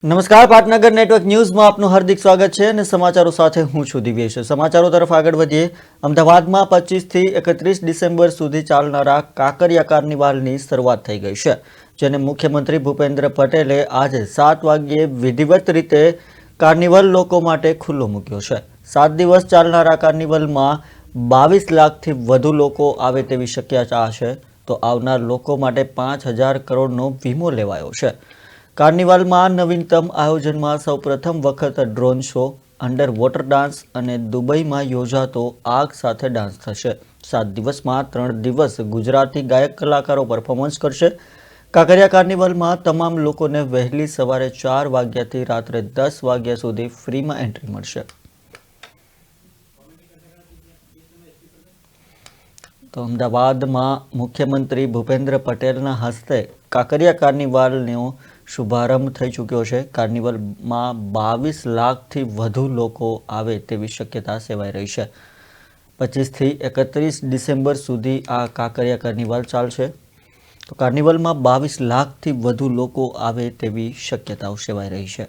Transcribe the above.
નમસ્કાર, પાટનગર નેટવર્ક ન્યૂઝમાં આપનું હાર્દિક સ્વાગત છે અને સમાચારો સાથે હું છું દિવ્યેશ। સમાચારો તરફ આગળ વધીએ। અમદાવાદમાં 25 થી 31 ડિસેમ્બર સુધી ચાલનારા કાંકરિયા કાર્નિવાલની શરૂઆત થઈ ગઈ છે, જેને મુખ્યમંત્રી ભૂપેન્દ્ર પટેલે આજે 7 વાગ્યે વિધિવત રીતે કાર્નિવલ લોકો માટે ખુલ્લો મૂક્યો છે। 7 દિવસ ચાલનારા કાર્નિવલમાં 22 લાખથી વધુ લોકો આવે તેવી શક્યતા છે, તો આવનાર લોકો માટે 5000 કરોડનો વીમો લેવાયો છે। કાર્નિવાલમાં નવીનતમ આયોજનમાં સૌપ્રથમ વખત drone show, under water dance અને દુબઈમાં યોજાતો આગ સાથે ડાન્સ થશે। 7 દિવસમાં 3 દિવસ ગુજરાતી ગાયક કલાકારો પરફોર્મન્સ કરશે। કાંકરિયા કાર્નિવલમાં તમામ લોકોને વહેલી સવારે 4 વાગ્યાથી રાત્રે 10 વાગ્યા સુધી ફ્રીમાં એન્ટ્રી મળશે। તો અમદાવાદમાં મુખ્યમંત્રી ભૂપેન્દ્ર પટેલના હસ્તે કાંકરિયા કાર્નિવાલનો શુભારંભ થઈ ચૂક્યો છે। કાર્નિવલમાં 22 લાખથી વધુ લોકો આવે તેવી શક્યતા સેવાઈ રહી છે। 25 થી 31 ડિસેમ્બર સુધી આ કાંકરિયા કાર્નિવાલ ચાલશે। તો કાર્નિવલમાં 22 લાખથી વધુ લોકો આવે તેવી શક્યતાઓ સેવાઈ રહી છે।